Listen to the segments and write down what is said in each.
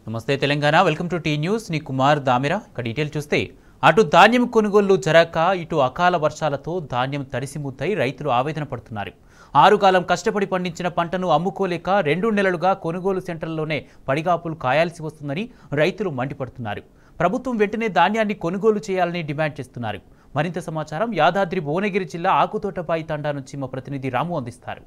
నమస్తే Telangana welcome to T news ని కుమార్ దామిరా ఇక డీటెయిల్ చూస్తే అటు ధాన్యం కొనుగోళ్లు జరగక ఇటు అకాల వర్షాలతో ధాన్యం తడిసి ముద్దై రైతులు ఆవేదన పడుతున్నారు. ఆరుగాలం కష్టపడి పండించిన పంటను అమ్ముకోలేక 2 నెలలుగా కొనుగోలు సెంటర్లలోనే పడిగాపులు కాయాల్సి వస్తుందని రైతులు మండిపడుతున్నారు. ప్రభుత్వం వెంటనే ధాన్యాన్ని కొనుగోలు చేయాలని డిమాండ్ చేస్తున్నారు. మరింత సమాచారం యాదాద్రి భువనగిరి జిల్లా ఆకుతోటబాయి తండా నుంచి మా ప్రతినిధి రాము అందిస్తారు.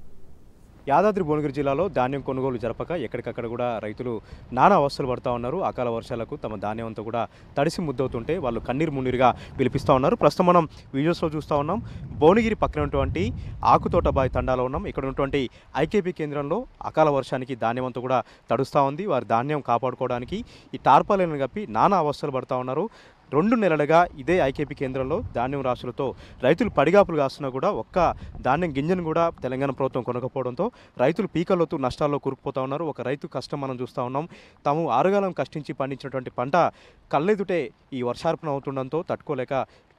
యాదాద్రి భువనగిరి జిల్లాలో ధాన్యం కొనుగోలు జరపక ఎక్కడికక్కడ కూడా రైతులు నానా అవస్థలు పడుతూ ఉన్నారు. అకాల వర్షాలకు తమ ధాన్యం అంతా కూడా తడిసి ముద్దవుతుంటే వాళ్ళు కన్నీరు మున్నీరుగా పిలిపిస్తూ ఉన్నారు. ప్రస్తుతం మనం వీడియోస్లో చూస్తూ ఉన్నాం. భువనగిరి పక్కన ఉన్నటువంటి ఆకుతోటబాయి తండాలో ఉన్నాం. ఇక్కడ ఉన్నటువంటి ఐకేపీ కేంద్రంలో అకాల వర్షానికి ధాన్యం అంతా కూడా తడుస్తూ ఉంది. వారి ధాన్యం కాపాడుకోవడానికి ఈ టార్పాలను కప్పి నానా అవస్థలు పడుతూ ఉన్నారు. 2 నెలలుగా ఇదే ఐకేపీ కేంద్రంలో ధాన్యం రాశులతో రైతులు పడిగాపులు కాస్తున్నా కూడా ఒక్క ధాన్యం గింజను కూడా తెలంగాణ ప్రభుత్వం కొనకపోవడంతో రైతులు పీకలొత్తు నష్టాల్లో కూరుకుపోతూ ఉన్నారు. ఒక రైతు కష్టం మనం చూస్తూ ఉన్నాం. తాము ఆరుగాలం కష్టించి పండించినటువంటి పంట కళ్ళెదుటే ఈ వర్షార్పణ అవుతుండడంతో తట్టుకోలేక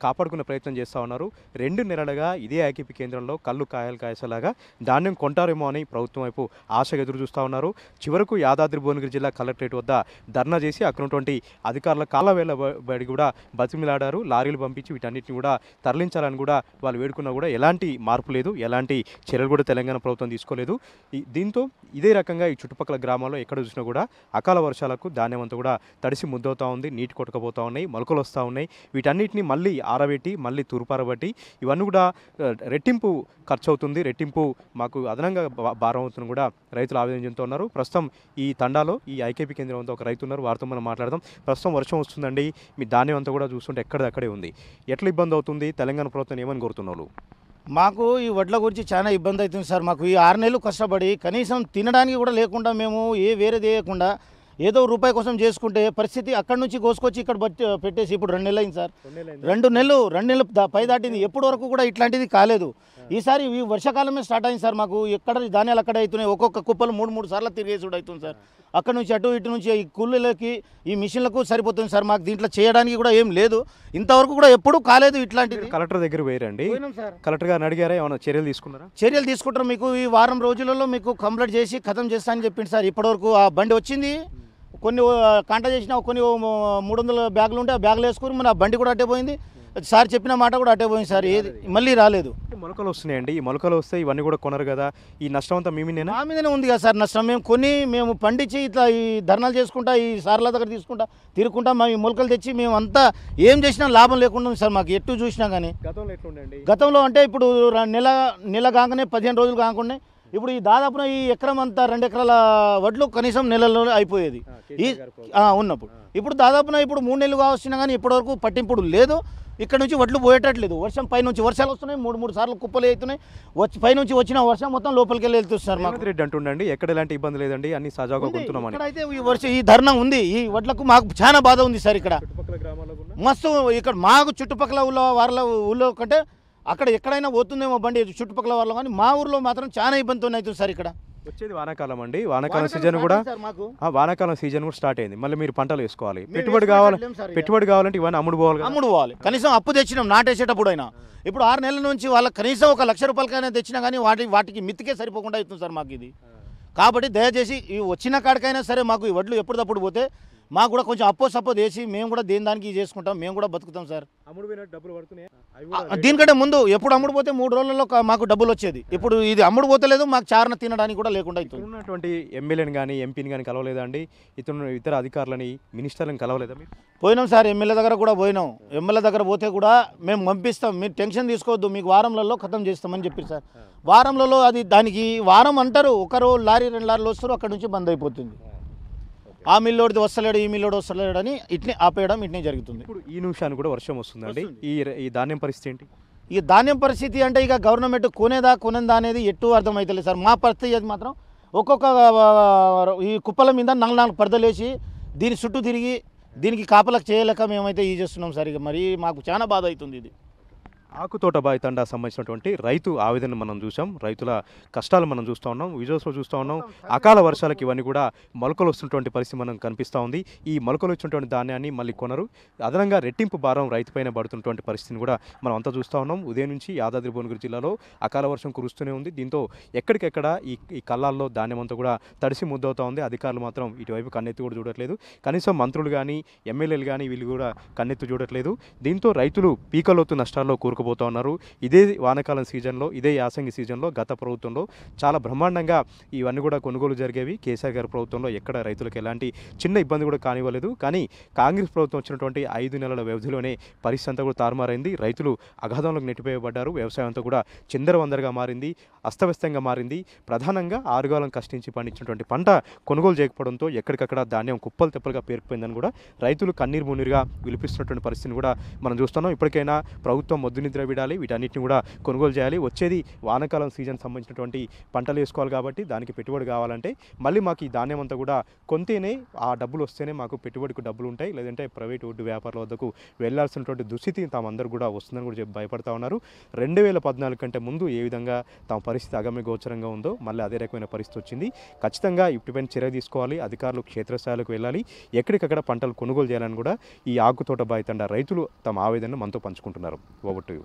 కాపాడుకునే ప్రయత్నం చేస్తూ ఉన్నారు. 2 నెలలుగా ఇదే ఐకేపీ కేంద్రంలో కళ్ళు కాయలు కాయసలాగా ధాన్యం కొంటారేమో అని ప్రభుత్వం వైపు ఆశగా ఎదురు చూస్తూ ఉన్నారు. చివరకు యాదాద్రి భువనగిరి జిల్లా కలెక్టరేట్ వద్ద ధర్నా చేసి అక్కడ ఉన్నటువంటి అధికారుల కాళ్ళవేళ్ల బడి కూడా బతిమిలాడారు. లారీలు పంపించి వీటన్నిటిని కూడా తరలించాలని కూడా వాళ్ళు వేడుకున్నా కూడా ఎలాంటి మార్పు లేదు, ఎలాంటి చర్యలు కూడా తెలంగాణ ప్రభుత్వం తీసుకోలేదు. దీంతో ఇదే రకంగా ఈ చుట్టుపక్కల గ్రామాల్లో ఎక్కడ చూసినా కూడా అకాల వర్షాలకు ధాన్యం అంతా కూడా తడిసి ముద్దవుతూ ఉంది, నీటి కొట్టుకుపోతూ ఉన్నాయి, మొలకలు వస్తూ ఉన్నాయి. వీటన్నిటిని మళ్ళీ ఆరబెట్టి మళ్ళీ తూర్పారబట్టి ఇవన్నీ కూడా రెట్టింపు ఖర్చు అవుతుంది, రెట్టింపు మాకు అదనంగా భారం అవుతుంది కూడా రైతులు ఆవేదన చెందుతూ ఉన్నారు. ప్రస్తుతం ఈ తండాలో ఈ ఐకేపీ కేంద్రం అంతా ఒక రైతు ఉన్నారు, వారితో మనం మాట్లాడదాం. ప్రస్తుతం వర్షం వస్తుందండి, మీ ధాన్యం అంతా కూడా చూస్తుంటే ఎక్కడక్కడే ఉంది. ఎట్లా ఇబ్బంది అవుతుంది? తెలంగాణ ప్రభుత్వం ఏమని కోరుతున్నారు? మాకు ఈ వడ్ల గురించి చాలా ఇబ్బంది అవుతుంది సార్. మాకు ఈ 6 నెలలు కష్టపడి కనీసం తినడానికి కూడా లేకుండా మేము వేరేది వేయకుండా ఏదో రూపాయి కోసం చేసుకుంటే పరిస్థితి అక్కడి నుంచి కోసుకొచ్చి ఇక్కడ పెట్టేసి ఇప్పుడు 2 నెలలు అయింది సార్. 2 నెలలు పై దాటింది. ఎప్పటి వరకు కూడా ఇట్లాంటిది కాలేదు. ఈసారి ఈ వర్షాకాలమే స్టార్ట్ అయింది సార్. మాకు ఎక్కడ ధాన్యాలు అక్కడే అవుతున్నాయి. ఒక్కొక్క కుప్పలు 3 సార్లు తిరిగేసుడు అవుతుంది సార్. అక్కడ నుంచి అటు ఇటు నుంచి ఈ కూలీలకి ఈ మిషన్లకు సరిపోతుంది సార్. మాకు దీంట్లో చేయడానికి కూడా ఏం లేదు, ఇంతవరకు కూడా ఎప్పుడూ కాలేదు ఇట్లాంటిది. కలెక్టర్ దగ్గర పోయారండి, కలెక్టర్ గారిని అడిగారా? ఏమైనా చర్యలు తీసుకున్నారా? చర్యలు తీసుకుంటారు. మీకు ఈ వారం రోజులలో మీకు కంప్లీట్ చేసి ఖతం చేస్తా అని చెప్పింది సార్. ఇప్పటివరకు ఆ బండి వచ్చింది, కొన్ని కాంట చేసిన కొన్ని 300 బ్యాగులు ఉంటే ఆ బ్యాగులు వేసుకుని మన బండి కూడా అట్టే పోయింది. సార్ చెప్పిన మాట కూడా అట్టే పోయింది సార్. ఏది మళ్ళీ రాలేదు. మొలకలు వస్తున్నాయండి, ఈ మొలకలు వస్తే ఇవన్నీ కూడా కొనరు కదా, ఈ నష్టం అంతా మీ మీదనే ఉంది కదా సార్. నష్టం మేము పండించి ఇట్లా ఈ ధర్నాలు చేసుకుంటా ఈ సార్ల దగ్గర తీసుకుంటా తిరుగుకుంటా మేము ఈ మొలకలు తెచ్చి మేము అంతా ఏం చేసినా లాభం లేకుండా ఉంది సార్. మాకు ఎటు చూసినా కానీ గతంలో అంటే ఇప్పుడు నెల కాగానే 15 రోజులు కాకుండా ఇప్పుడు ఈ దాదాపున ఈ ఎకరం అంతా 2 ఎకరాల వడ్లు కనీసం నెలలో అయిపోయేది ఈ ఉన్నప్పుడు. ఇప్పుడు దాదాపున ఇప్పుడు 3 నెలలు కావచ్చినా కానీ ఇప్పటివరకు పట్టింపుడు లేదు. ఇక్కడ నుంచి వడ్లు పోయేటట్లేదు. వర్షం పైనుంచి వర్షాలు వస్తున్నాయి, 3 సార్లు కుప్పలు అవుతున్నాయి. పైనుంచి వచ్చిన వర్షం మొత్తం లోపలికి వెళ్తుంది సార్. మాకు రెడ్డి అంటుండండి ఎక్కడ ఎలాంటి ఇబ్బంది లేదండి, అన్ని సజావుగా కొంటున్నామని. ఇక్కడైతే ఈ ధర్నా ఉంది, ఈ వడ్లకు మాకు చాలా బాధ ఉంది సార్. ఇక్కడ మస్తు ఇక్కడ మాకు చుట్టుపక్కల వాళ్ళ ఊళ్ళో కంటే అక్కడ ఎక్కడైనా పోతుందేమో బండి చుట్టుపక్కల వాళ్ళు, కానీ మా ఊర్లో మాత్రం చాలా ఇబ్బందితో అవుతుంది సార్. ఇక్కడ వచ్చేది వానాకాలం అండి, వానాకాలం సీజన్ కూడా స్టార్ట్ అయింది. మళ్ళీ మీరు పంటలు వేసుకోవాలి, పెట్టుబడి కావాలంటే ఇవన్నీ అమ్ముడు పోవాలి. కనీసం అప్పు తెచ్చినాం నాటేసేటప్పుడు అయినా. ఇప్పుడు 6 నెలల నుంచి వాళ్ళకి కనీసం 1 లక్ష రూపాయలకైనా తెచ్చినా కానీ వాటికి మిత్తికే సరిపోకుండా అవుతుంది సార్ మాకు ఇది. కాబట్టి దయచేసి ఈ వచ్చిన కాడికైనా సరే మాకు ఈ వడ్లు ఎప్పటికప్పుడు పోతే మాకు కూడా కొంచెం అప్పో చేసి మేము కూడా దానికి చేసుకుంటాం, మేము కూడా బతుకుతాం సార్. దీనికంటే ముందు ఎప్పుడు అమ్ముడు పోతే 3 రోజుల్లో మాకు డబ్బులు వచ్చేది. ఇప్పుడు ఇది అమ్ముడు పోతలేదు, మాకు చారణ తినడానికి కూడా లేకుండా అవుతుంది. ఉన్నటువంటి ఎమ్మెల్యేని కానీ ఎంపీని కానీ కలవలేదా అండి? ఇతర అధికారులని మినిస్టర్లను కలవలేదా? పోయినాం సార్, ఎమ్మెల్యే దగ్గర కూడా పోయినాం. ఎమ్మెల్యే దగ్గర పోతే కూడా మేము పంపిస్తాం, మీరు టెన్షన్ తీసుకోవద్దు, మీకు వారంలలో ఖతం చేస్తామని చెప్పారు సార్. వారంలలో అది దానికి వారం అంటారు, ఒకరు లారీ 2 లారీలు వస్తారు, అక్కడ నుంచి బంద్ అయిపోతుంది. ఆ మిల్లోడిది వస్తలేడు, ఈ మిల్లోడు వస్తలేడు అని ఇట్నే ఆపేయడం ఇట్నే జరుగుతుంది. ఇప్పుడు ఈ నిమిషాన్ని కూడా వర్షం వస్తుందండి, ఈ ధాన్యం పరిస్థితి ఏంటి? ఈ ధాన్యం పరిస్థితి అంటే ఇక గవర్నమెంట్ కొనేదా అనేది ఎటు అర్థమవుతలేదు సార్. మా పరిస్థితి మాత్రం ఒక్కొక్క ఈ కుప్పల మీద 4 పరదలు వేసి దీని చుట్టూ తిరిగి దీనికి కాపలకు చేయలేక మేమైతే చేస్తున్నాం సార్. ఇక మరి మాకు చాలా బాధ అవుతుంది ఇది. ఆకుతోట బాయి తండా సంబంధించినటువంటి రైతు ఆవేదన మనం చూసాం, రైతుల కష్టాలు మనం చూస్తూ ఉన్నాం, విజువల్స్లో చూస్తూ ఉన్నాం. అకాల వర్షాలకు ఇవన్నీ కూడా మొలకలు వస్తున్నటువంటి పరిస్థితి మనం కనిపిస్తూ ఉంది. ఈ మొలకలు వచ్చినటువంటి ధాన్యాన్ని మళ్ళీ కొనరు, అదనంగా రెట్టింపు భారం రైతుపైన పడుతున్నటువంటి పరిస్థితిని కూడా మనం అంతా చూస్తూ ఉన్నాం. ఉదయం నుంచి యాదాద్రి భువనగిరి జిల్లాలో అకాల వర్షం కురుస్తూనే ఉంది. దీంతో ఎక్కడికెక్కడ ఈ కళ్ళాల్లో ధాన్యం అంతా కూడా తడిసి ముద్దవుతూ ఉంది. అధికారులు మాత్రం ఇటువైపు కన్నెత్తి కూడా చూడట్లేదు, కనీసం మంత్రులు కానీ ఎమ్మెల్యేలు కానీ వీళ్ళు కూడా కన్నెత్తి చూడట్లేదు. దీంతో రైతులు పీకలోతు నష్టాల్లో కూరుకుపోతూ ఉన్నారు. ఇదే వానాకాలం సీజన్లో, ఇదే యాసంగి సీజన్లో గత ప్రభుత్వంలో చాలా బ్రహ్మాండంగా ఇవన్నీ కూడా కొనుగోలు జరిగేవి. కేసీఆర్ గారి ప్రభుత్వంలో ఎక్కడ రైతులకు ఎలాంటి చిన్న ఇబ్బంది కూడా కానివ్వలేదు. కానీ కాంగ్రెస్ ప్రభుత్వం వచ్చినటువంటి 5 నెలల వ్యవధిలోనే పరిస్థితి అంతా కూడా తారుమారైంది. రైతులు అగాధంలోకి నెట్టివేయబడ్డారు. వ్యవసాయం అంతా కూడా చిందరవందరగా మారింది, అస్తవ్యస్తంగా మారింది. ప్రధానంగా ఆరుగాలం కష్టించి పండించినటువంటి పంట కొనుగోలు చేయకపోవడంతో ఎక్కడికక్కడ ధాన్యం కుప్పలు తెప్పలుగా పేరుకుపోయిందని కూడా రైతులు కన్నీరు మున్నీరుగా విలిపిస్తున్నటువంటి పరిస్థితిని కూడా మనం చూస్తున్నాం. ఇప్పటికైనా ప్రభుత్వం మొద్దు నిద్ర విడాలి, వీటన్నిటిని కూడా కొనుగోలు చేయాలి. వచ్చేది వానాకాలం సీజన్ సంబంధించినటువంటి పంటలు వేసుకోవాలి కాబట్టి దానికి పెట్టుబడి కావాలంటే మళ్ళీ మాకు ఈ ధాన్యం అంతా కూడా కొంటేనే, ఆ డబ్బులు వస్తేనే మాకు పెట్టుబడికి డబ్బులు ఉంటాయి, లేదంటే ప్రైవేట్ వడ్డీ వ్యాపారుల వద్దకు వెళ్లాల్సినటువంటి దుస్థితి తామందరూ కూడా వస్తుందని కూడా చెప్పి భయపడతా ఉన్నారు. 2014 కంటే ముందు ఏ విధంగా తమ పరిస్థితి అగమ్య గోచరంగా ఉందో మళ్ళీ అదే రకమైన పరిస్థితి వచ్చింది. ఖచ్చితంగా ఇప్పటిపైన చర్య తీసుకోవాలి, అధికారులు క్షేత్రస్థాయిలకు వెళ్ళాలి, ఎక్కడికక్కడ పంటలు కొనుగోలు చేయాలని కూడా ఈ ఆకుతోట బాయి తండా రైతులు తమ ఆవేదనను మనతో పంచుకుంటున్నారు. Over to you.